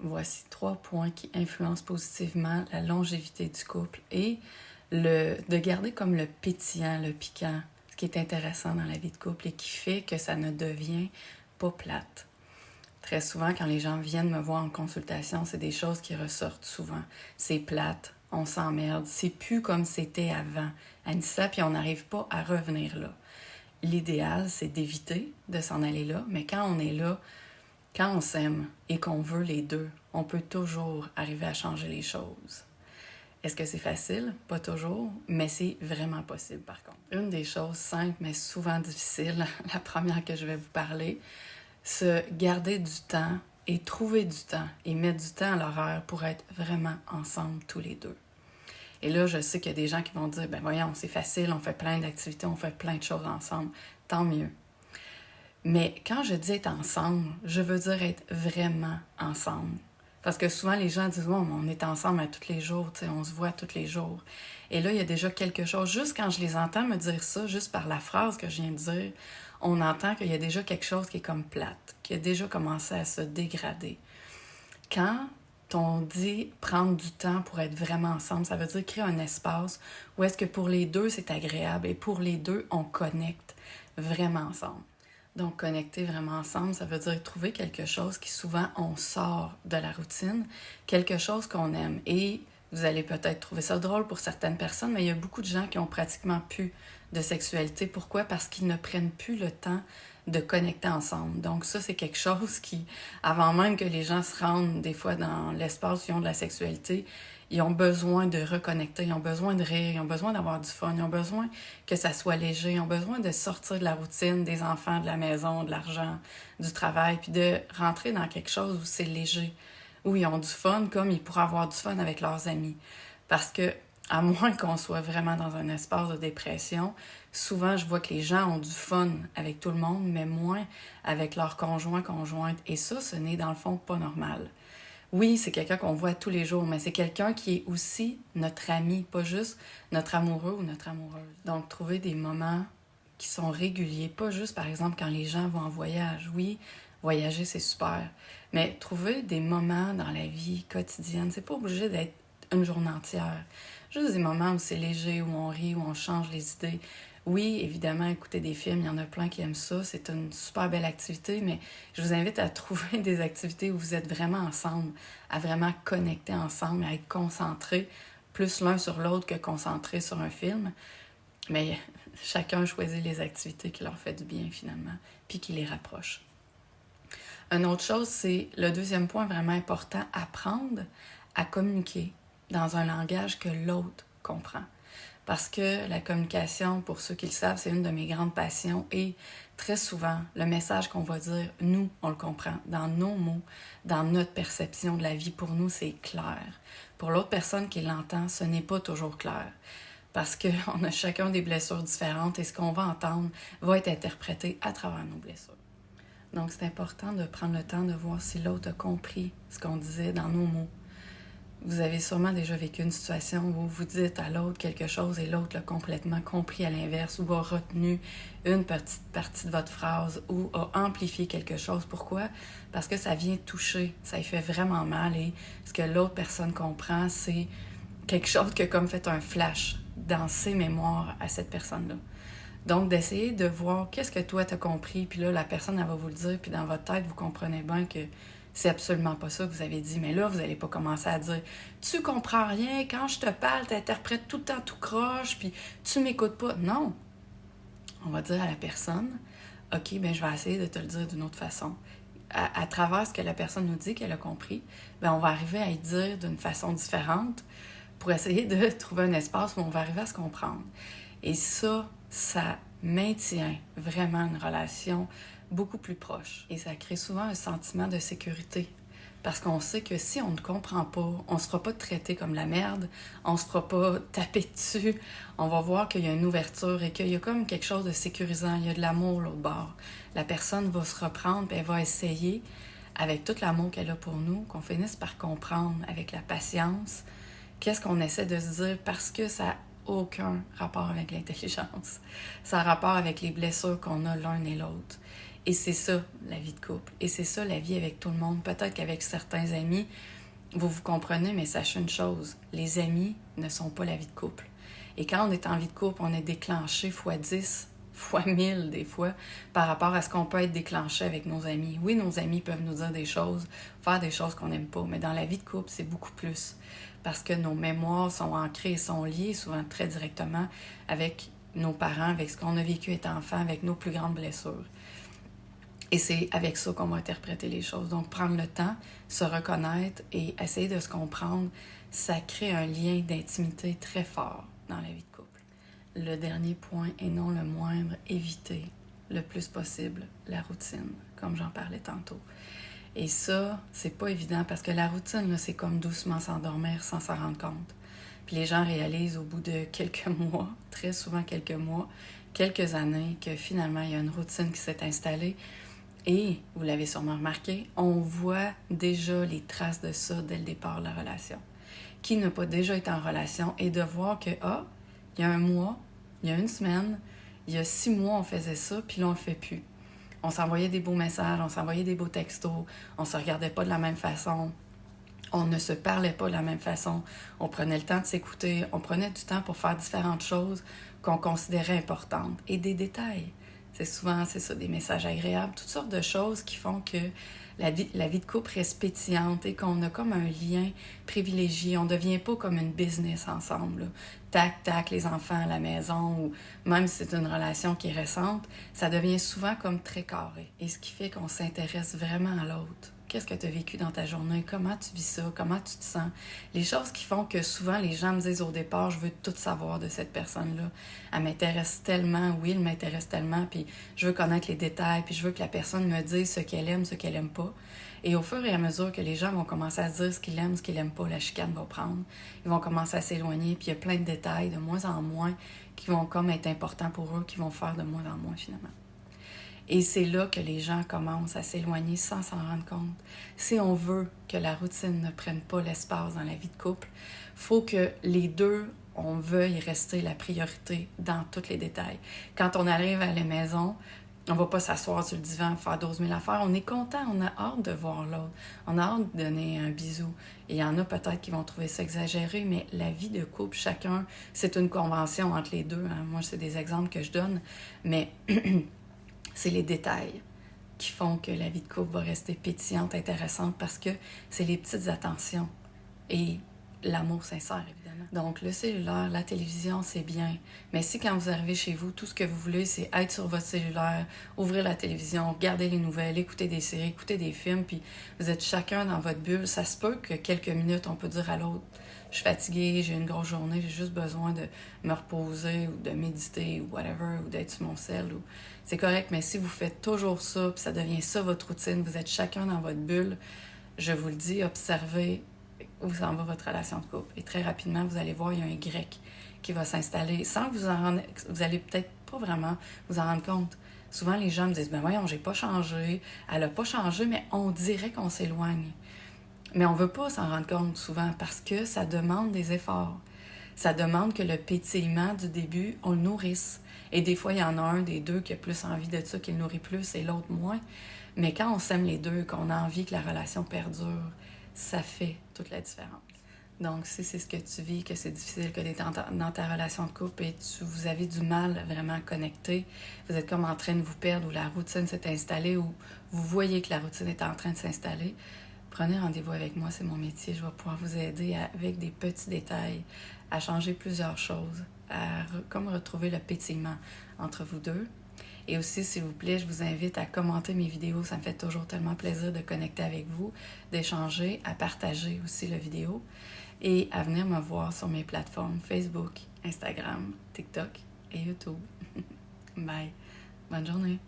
voici 3 points qui influencent positivement la longévité du couple et de garder comme le pétillant, le piquant, ce qui est intéressant dans la vie de couple et qui fait que ça ne devient pas plate. Très souvent, quand les gens viennent me voir en consultation, c'est des choses qui ressortent souvent. C'est plate, on s'emmerde, c'est plus comme c'était avant. Anissa, puis on n'arrive pas à revenir là. L'idéal, c'est d'éviter de s'en aller là, mais quand on est là, quand on s'aime et qu'on veut les deux, on peut toujours arriver à changer les choses. Est-ce que c'est facile? Pas toujours, mais c'est vraiment possible par contre. Une des choses simples mais souvent difficiles, la première que je vais vous parler, se garder du temps et trouver du temps et mettre du temps à l'horaire pour être vraiment ensemble tous les deux. Et là, je sais qu'il y a des gens qui vont dire, ben voyons, c'est facile, on fait plein d'activités, on fait plein de choses ensemble, tant mieux. Mais quand je dis être ensemble, je veux dire être vraiment ensemble. Parce que souvent, les gens disent, ouais, on est ensemble à tous les jours, on se voit tous les jours. Et là, il y a déjà quelque chose, juste quand je les entends me dire ça, juste par la phrase que je viens de dire, on entend qu'il y a déjà quelque chose qui est comme plate, qui a déjà commencé à se dégrader. Quand on dit prendre du temps pour être vraiment ensemble, ça veut dire créer un espace où est-ce que pour les deux, c'est agréable et pour les deux, on connecte vraiment ensemble. Donc, connecter vraiment ensemble, ça veut dire trouver quelque chose qui souvent, on sort de la routine, quelque chose qu'on aime. Et vous allez peut-être trouver ça drôle pour certaines personnes, mais il y a beaucoup de gens qui ont pratiquement plus de sexualité. Pourquoi? Parce qu'ils ne prennent plus le temps de connecter ensemble. Donc ça, c'est quelque chose qui, avant même que les gens se rendent des fois dans l'espace où ils ont de la sexualité, ils ont besoin de reconnecter, ils ont besoin de rire, ils ont besoin d'avoir du fun, ils ont besoin que ça soit léger, ils ont besoin de sortir de la routine des enfants, de la maison, de l'argent, du travail, puis de rentrer dans quelque chose où c'est léger, où ils ont du fun comme ils pourraient avoir du fun avec leurs amis. Parce que, à moins qu'on soit vraiment dans un espace de dépression, souvent je vois que les gens ont du fun avec tout le monde, mais moins avec leurs conjoints, conjointes. Et ça, ce n'est dans le fond pas normal. Oui, c'est quelqu'un qu'on voit tous les jours, mais c'est quelqu'un qui est aussi notre ami, pas juste notre amoureux ou notre amoureuse. Donc, trouver des moments qui sont réguliers, pas juste, par exemple, quand les gens vont en voyage. Oui, voyager, c'est super, mais trouver des moments dans la vie quotidienne, c'est pas obligé d'être une journée entière. Juste des moments où c'est léger, où on rit, où on change les idées. Oui, évidemment, écouter des films, il y en a plein qui aiment ça. C'est une super belle activité, mais je vous invite à trouver des activités où vous êtes vraiment ensemble, à vraiment connecter ensemble, à être concentrés, plus l'un sur l'autre que concentrés sur un film. Mais chacun choisit les activités qui leur fait du bien finalement, puis qui les rapprochent. Une autre chose, c'est le deuxième point vraiment important, apprendre à communiquer dans un langage que l'autre comprend. Parce que la communication, pour ceux qui le savent, c'est une de mes grandes passions et très souvent, le message qu'on va dire, nous, on le comprend. Dans nos mots, dans notre perception de la vie, pour nous, c'est clair. Pour l'autre personne qui l'entend, ce n'est pas toujours clair. Parce qu'on a chacun des blessures différentes et ce qu'on va entendre va être interprété à travers nos blessures. Donc, c'est important de prendre le temps de voir si l'autre a compris ce qu'on disait dans nos mots. Vous avez sûrement déjà vécu une situation où vous dites à l'autre quelque chose et l'autre l'a complètement compris à l'inverse ou a retenu une petite partie de votre phrase ou a amplifié quelque chose. Pourquoi? Parce que ça vient toucher, ça lui fait vraiment mal et ce que l'autre personne comprend, c'est quelque chose qui a comme fait un flash dans ses mémoires à cette personne-là. Donc, d'essayer de voir qu'est-ce que toi t'as compris, puis là, la personne, elle va vous le dire, puis dans votre tête, vous comprenez bien que c'est absolument pas ça que vous avez dit. Mais là, vous n'allez pas commencer à dire « Tu comprends rien, quand je te parle, tu interprètes tout le temps tout croche, puis tu m'écoutes pas. » Non. On va dire à la personne « Ok, ben je vais essayer de te le dire d'une autre façon. » À travers ce que la personne nous dit qu'elle a compris, ben on va arriver à y dire d'une façon différente pour essayer de trouver un espace où on va arriver à se comprendre. Et ça maintient vraiment une relation beaucoup plus proche. Et ça crée souvent un sentiment de sécurité. Parce qu'on sait que si on ne comprend pas, on ne se fera pas traiter comme la merde, on ne se fera pas taper dessus, on va voir qu'il y a une ouverture et qu'il y a comme quelque chose de sécurisant, il y a de l'amour l'autre bord. La personne va se reprendre et elle va essayer, avec tout l'amour qu'elle a pour nous, qu'on finisse par comprendre avec la patience, qu'est-ce qu'on essaie de se dire parce que ça n'a aucun rapport avec l'intelligence. Ça a rapport avec les blessures qu'on a l'un et l'autre. Et c'est ça, la vie de couple. Et c'est ça, la vie avec tout le monde. Peut-être qu'avec certains amis, vous comprenez, mais sachez une chose, les amis ne sont pas la vie de couple. Et quand on est en vie de couple, on est déclenché fois 10, fois 1000 des fois, par rapport à ce qu'on peut être déclenché avec nos amis. Oui, nos amis peuvent nous dire des choses, faire des choses qu'on n'aime pas, mais dans la vie de couple, c'est beaucoup plus. Parce que nos mémoires sont ancrées et sont liées souvent très directement avec nos parents, avec ce qu'on a vécu étant enfant, avec nos plus grandes blessures. Et c'est avec ça qu'on va interpréter les choses. Donc, prendre le temps, se reconnaître et essayer de se comprendre, ça crée un lien d'intimité très fort dans la vie de couple. Le dernier point, et non le moindre, éviter le plus possible la routine, comme j'en parlais tantôt. Et ça, c'est pas évident parce que la routine, là, c'est comme doucement s'endormir sans s'en rendre compte. Puis les gens réalisent au bout de quelques mois, très souvent quelques mois, quelques années, que finalement, il y a une routine qui s'est installée. Et, vous l'avez sûrement remarqué, on voit déjà les traces de ça dès le départ de la relation. Qui n'a pas déjà été en relation et de voir que, il y a un mois, il y a une semaine, il y a 6 mois, on faisait ça, puis là, on le fait plus. On s'envoyait des beaux messages, on s'envoyait des beaux textos, on se regardait pas de la même façon, on ne se parlait pas de la même façon, on prenait le temps de s'écouter, on prenait du temps pour faire différentes choses qu'on considérait importantes et des détails. C'est souvent, c'est ça, des messages agréables, toutes sortes de choses qui font que la vie de couple reste pétillante et qu'on a comme un lien privilégié. On ne devient pas comme une business ensemble, là. Tac, tac, les enfants à la maison, ou même si c'est une relation qui est récente, ça devient souvent comme très carré. Et ce qui fait qu'on s'intéresse vraiment à l'autre. Qu'est-ce que tu as vécu dans ta journée? Comment tu vis ça? Comment tu te sens? Les choses qui font que souvent les gens me disent au départ, je veux tout savoir de cette personne-là. Elle m'intéresse tellement, oui, elle m'intéresse tellement, puis je veux connaître les détails, puis je veux que la personne me dise ce qu'elle aime pas. Et au fur et à mesure que les gens vont commencer à se dire ce qu'ils aiment, ce qu'ils n'aiment pas, la chicane va prendre. Ils vont commencer à s'éloigner, puis il y a plein de détails de moins en moins qui vont comme être importants pour eux, qui vont faire de moins en moins finalement. Et c'est là que les gens commencent à s'éloigner sans s'en rendre compte. Si on veut que la routine ne prenne pas l'espace dans la vie de couple, il faut que les deux, on veuille rester la priorité dans tous les détails. Quand on arrive à la maison, on ne va pas s'asseoir sur le divan, faire 12 000 affaires. On est content, on a hâte de voir l'autre. On a hâte de donner un bisou. Et il y en a peut-être qui vont trouver ça exagéré, mais la vie de couple, chacun, c'est une convention entre les deux. Hein. Moi, c'est des exemples que je donne, mais c'est les détails qui font que la vie de couple va rester pétillante, intéressante, parce que c'est les petites attentions et l'amour sincère, évidemment. Donc, le cellulaire, la télévision, c'est bien. Mais si quand vous arrivez chez vous, tout ce que vous voulez, c'est être sur votre cellulaire, ouvrir la télévision, regarder les nouvelles, écouter des séries, écouter des films, puis vous êtes chacun dans votre bulle, ça se peut que quelques minutes, on peut dire à l'autre, je suis fatiguée, j'ai une grosse journée, j'ai juste besoin de me reposer ou de méditer ou whatever, ou d'être sur mon cell. C'est correct, mais si vous faites toujours ça, puis ça devient ça votre routine, vous êtes chacun dans votre bulle, je vous le dis, observez où s'en va votre relation de couple. Et très rapidement, vous allez voir, il y a un Y qui va s'installer sans que vous allez peut-être pas vraiment vous en rendre compte. Souvent, les gens me disent, ben voyons, j'ai pas changé, elle a pas changé, mais on dirait qu'on s'éloigne. Mais on veut pas s'en rendre compte souvent parce que ça demande des efforts. Ça demande que le pétillement du début, on le nourrisse. Et des fois, il y en a un des deux qui a plus envie de ça, qui le nourrit plus, et l'autre moins. Mais quand on s'aime les deux, qu'on a envie que la relation perdure, ça fait toute la différence. Donc, si c'est ce que tu vis, que c'est difficile, que tu es dans ta relation de couple et vous avez du mal vraiment à connecter, vous êtes comme en train de vous perdre ou la routine s'est installée ou vous voyez que la routine est en train de s'installer, prenez rendez-vous avec moi, c'est mon métier. Je vais pouvoir vous aider avec des petits détails à changer plusieurs choses, à comme retrouver le pétillement entre vous deux. Et aussi, s'il vous plaît, je vous invite à commenter mes vidéos. Ça me fait toujours tellement plaisir de connecter avec vous, d'échanger, à partager aussi la vidéo et à venir me voir sur mes plateformes Facebook, Instagram, TikTok et YouTube. Bye. Bonne journée.